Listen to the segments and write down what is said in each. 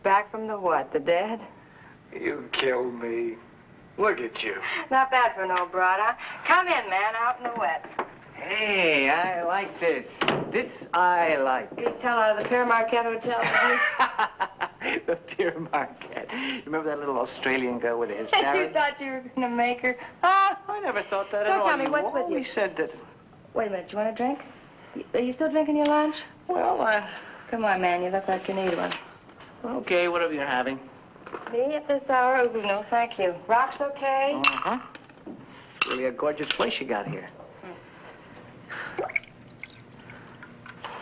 Back from the what? The dead? You killed me. Look at you. Not bad for an old broad, huh? Come in, man, out in the wet. Hey, I like this. This I like. You tell out of the Pier Marquette Hotel, The Pier Marquette. You remember that little Australian girl with the hysterics? You thought you were going to make her? Oh. I never thought that So at all. tell me, what's with you? You said that. Wait a minute, you want a drink? Are you still drinking your lunch? Well, Come on, man, you look like you need one. Okay, whatever you're having. Me at this hour? Oh, no, thank you. Rock's okay? Uh-huh. Really a gorgeous place you got here.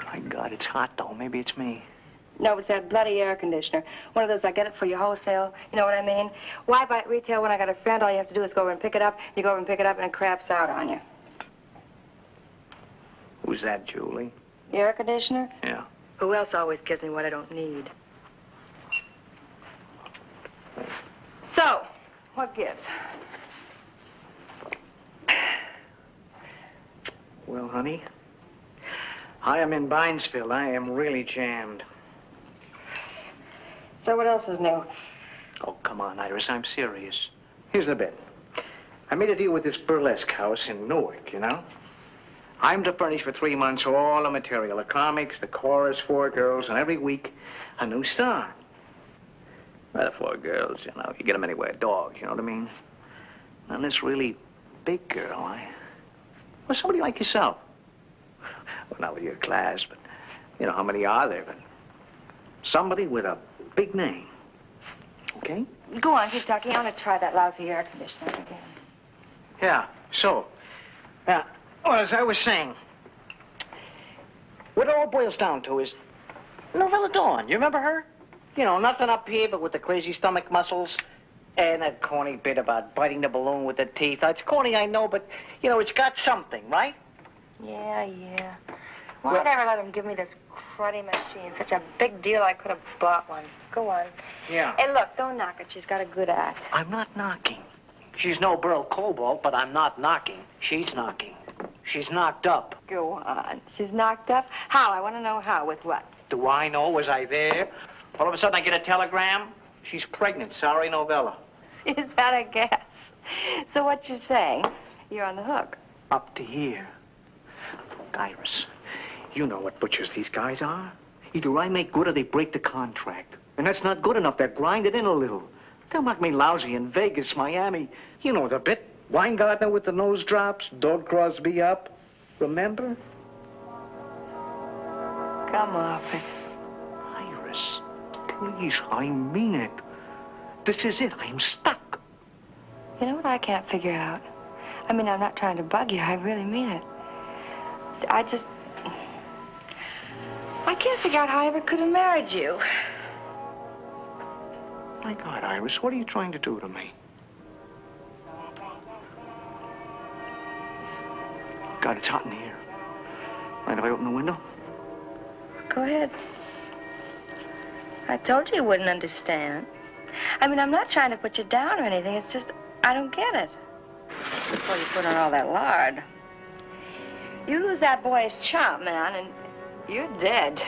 My God, it's hot, though. Maybe it's me. No, it's that bloody air conditioner. One of those, I get it for you wholesale. You know what I mean? Why buy it retail when I got a friend? All you have to do is go over and pick it up. You go over and pick it up, and it craps out on you. Who's that, Julie? The air conditioner? Yeah. Who else always gives me what I don't need? So, what gives? Well, honey, I am in Binesville. I am really jammed. So what else is new? Oh, come on, Iris, I'm serious. Here's the bit. I made a deal with this burlesque house in Newark, you know? I'm to furnish for 3 months all the material, the comics, the chorus, 4 girls, and every week, a new star. Well, the 4 girls, you know, you get them anywhere, dogs, you know what I mean? And this really big girl, well, somebody like yourself. Well, not with your class, but, you know, how many are there? But somebody with a big name, okay? Go on, keep talking. I want to try that lousy air conditioner again. Yeah, so, well, as I was saying, what it all boils down to is Novella Dawn. You remember her? You know, nothing up here but with the crazy stomach muscles and that corny bit about biting the balloon with the teeth. It's corny, I know, but, you know, it's got something, right? Yeah. Why'd I ever let him give me this cruddy machine? Such a big deal, I could have bought one. Go on. Yeah. Hey, look, don't knock it. She's got a good act. I'm not knocking. She's no Burl Cobalt, but I'm not knocking. She's knocking. She's knocked up. Go on. She's knocked up? How? I want to know how. With what? Do I know? Was I there? All of a sudden I get a telegram. She's pregnant. Sorry, Novella. Is that a guess? So what you're saying, you're on the hook. Up to here. Look, Iris, you know what butchers these guys are. Either I make good or they break the contract. And that's not good enough. They're grinded in a little. They'll knock me lousy in Vegas, Miami. You know the bit. Weingartner with the nose drops, Dog Crosby up. Remember? Come off it. Iris, please, I mean it. This is it. I'm stuck. You know what I can't figure out? I mean, I'm not trying to bug you. I really mean it. I can't figure out how I ever could have married you. My God, Iris, what are you trying to do to me? God, it's hot in here. Mind if I open the window? Go ahead. I told you you wouldn't understand. I mean, I'm not trying to put you down or anything. It's just, I don't get it. Before you put on all that lard. You lose that boy's chum, man, and you're dead.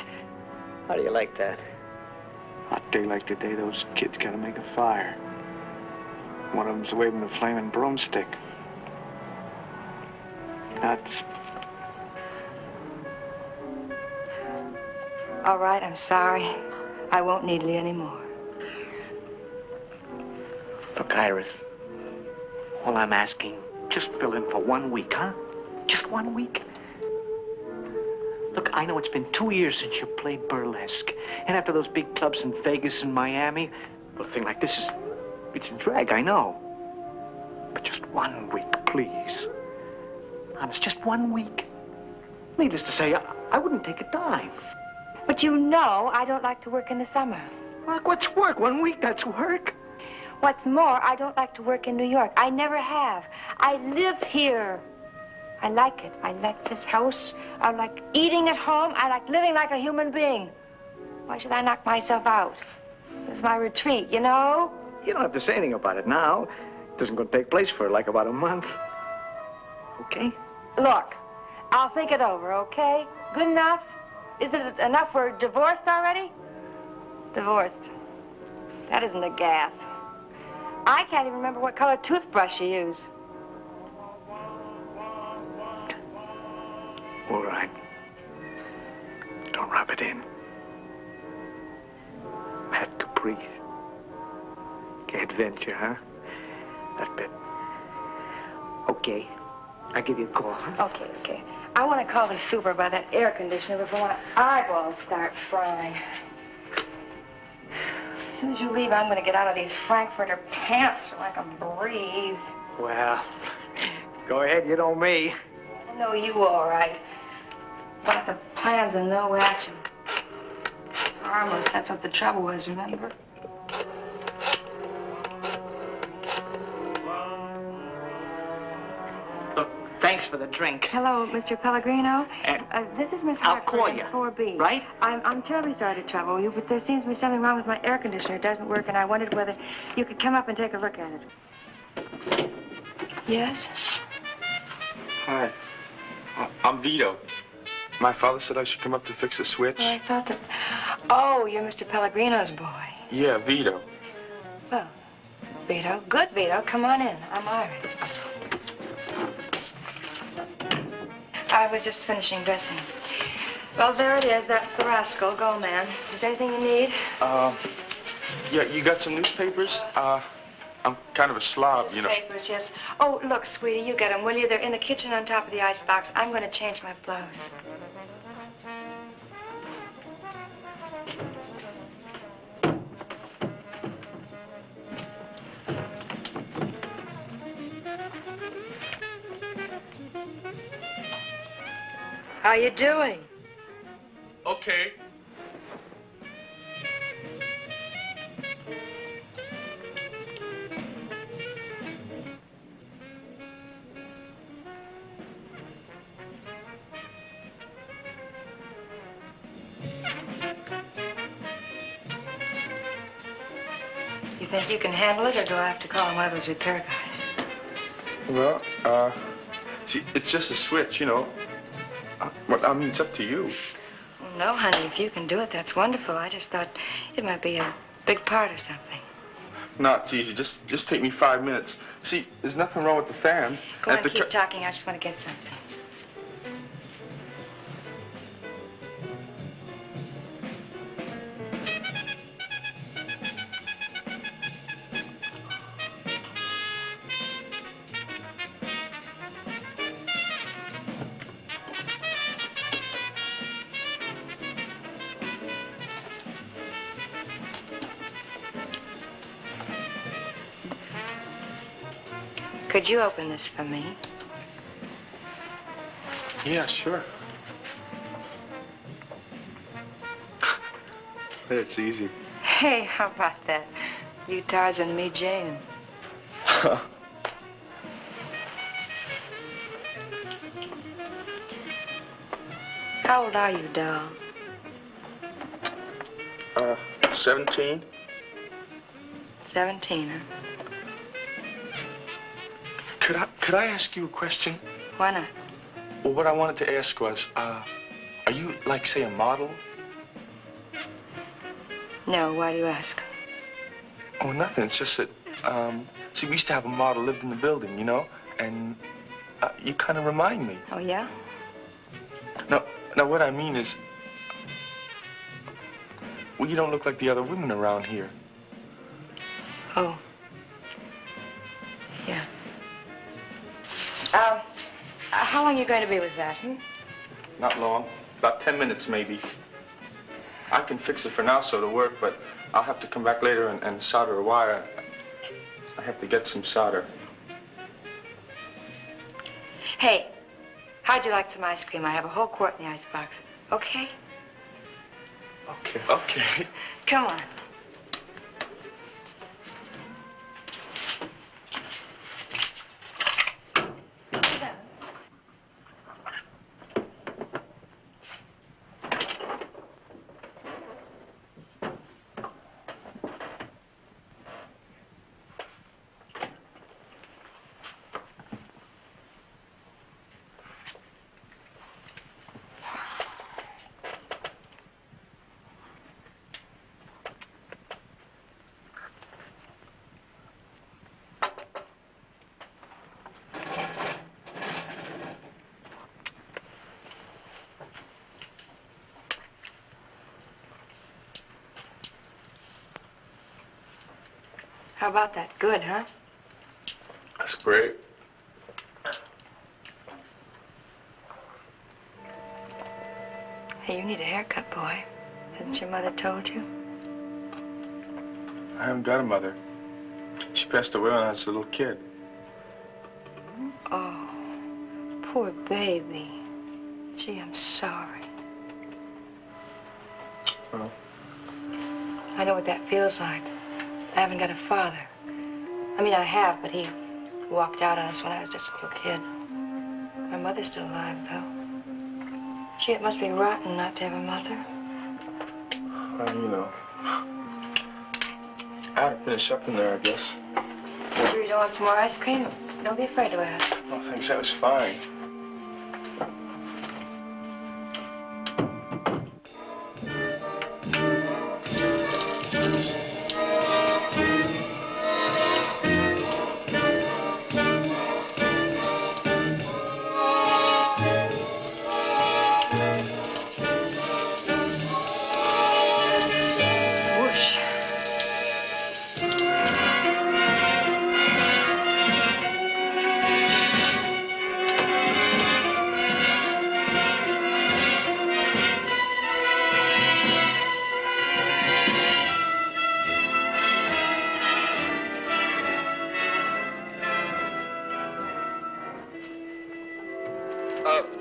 How do you like that? Hot day like today, those kids gotta make a fire. One of them's waving a flaming broomstick. Nuts. All right, I'm sorry. I won't needle you anymore. Look, Iris, all I'm asking, just fill in for 1 week, huh? Just 1 week. Look, I know it's been 2 years since you played burlesque. And after those big clubs in Vegas and Miami, well, a thing like this it's a drag, I know. But just 1 week, please. Honest, just 1 week. Needless to say, I wouldn't take a dime. But you know I don't like to work in the summer. Look, what's work? 1 week, that's work. What's more, I don't like to work in New York. I never have. I live here. I like it. I like this house. I like eating at home. I like living like a human being. Why should I knock myself out? This is my retreat, you know? You don't have to say anything about it now. It isn't going to take place for like about a month. Okay? Look, I'll think it over, okay? Good enough? Is it enough we're divorced already? Divorced. That isn't a gas. I can't even remember what color toothbrush you use. All right. Don't rub it in. That caprice. Adventure, huh? That bit. Okay. I'll give you a call, huh? Okay. I want to call the super by that air conditioner before my eyeballs start frying. As soon as you leave, I'm going to get out of these Frankfurter pants so I can breathe. Well, go ahead. You know me. I know you all right. Lots of plans and no action. Harmless, that's what the trouble was, remember? Look, thanks for the drink. Hello, Mr. Pellegrino. This is Miss I'll Hartford call in you. 4B. Right? I'm terribly sorry to trouble you, but there seems to be something wrong with my air conditioner. It doesn't work, and I wondered whether you could come up and take a look at it. Yes? Hi. I'm Vito. My father said I should come up to fix a switch. Oh, I thought that... Oh, you're Mr. Pellegrino's boy. Yeah, Vito. Well, Vito. Good, Vito. Come on in. I'm Iris. I was just finishing dressing. Well, there it is, that rascal. Go, man. Is there anything you need? Yeah, you got some newspapers? I'm kind of a slob, you know. Newspapers, yes. Oh, look, sweetie, you get them, will you? They're in the kitchen on top of the icebox. I'm going to change my blouse. How you doing? Okay. You think you can handle it, or do I have to call one of those repair guys? Well, see, it's just a switch, you know. Well, I mean, it's up to you. Well, no, honey, if you can do it, that's wonderful. I just thought it might be a big part or something. No, it's easy. Just take me 5 minutes. See, there's nothing wrong with the fan. Go on, keep talking. I just want to get something. Could you open this for me? Yeah, sure. It's easy. Hey, how about that? You Tarzan, me Jane. How old are you, doll? 17. 17, huh? Could I ask you a question? Why not? Well, what I wanted to ask was, are you, like, say, a model? No, why do you ask? Oh, nothing. It's just that, see, we used to have a model lived in the building, you know? And you kind of remind me. Oh, yeah? Now, what I mean is, well, you don't look like the other women around here. Oh. Yeah. How long are you going to be with that, Not long. About 10 minutes, maybe. I can fix it for now so it'll work, but I'll have to come back later and solder a wire. I have to get some solder. Hey, how'd you like some ice cream? I have a whole quart in the icebox. Okay? Okay. Come on. How about that? Good, huh? That's great. Hey, you need a haircut, boy. Hasn't your mother told you? I haven't got a mother. She passed away when I was a little kid. Oh, poor baby. Gee, I'm sorry. Well, I know what that feels like. I haven't got a father. I mean, I have, but he walked out on us when I was just a little kid. My mother's still alive, though. Gee, it must be rotten not to have a mother. you know. I had to finish up in there, I guess. Sure you don't want some more ice cream? Don't be afraid to ask. Oh, thanks. That was fine. Whoosh.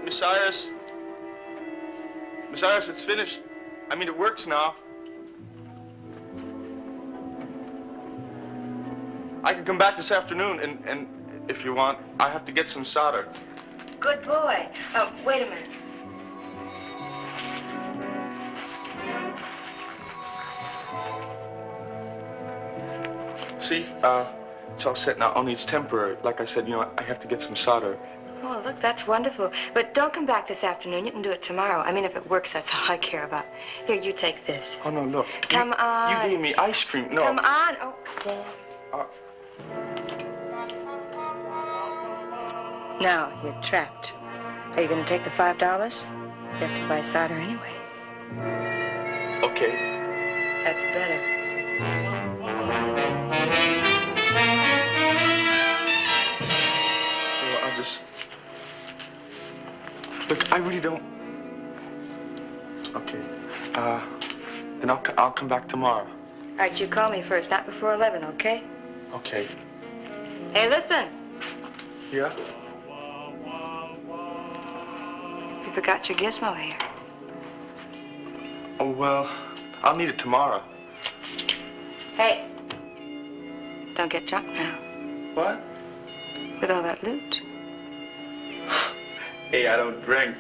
Miss Iris. Miss Iris, it's finished. I mean, it works now. I can come back this afternoon, and if you want, I have to get some solder. Good boy. Wait a minute. See, it's all set now, only it's temporary. Like I said, you know, I have to get some solder. Oh, look, that's wonderful. But don't come back this afternoon. You can do it tomorrow. I mean, if it works, that's all I care about. Here, you take this. Oh, no, look. Come on. You gave me ice cream. No. Come on. Oh, Dan. Now, you're trapped. Are you going to take the $5? You have to buy solder anyway. Okay. That's better. Well, I'll just... Look, I really don't... Okay. Then I'll come back tomorrow. All right, you call me first, not before 11, okay? Okay. Hey, listen. Yeah? You forgot your gizmo here. Oh, well, I'll need it tomorrow. Hey. Don't get drunk now. What? With all that loot. Hey, I don't drink.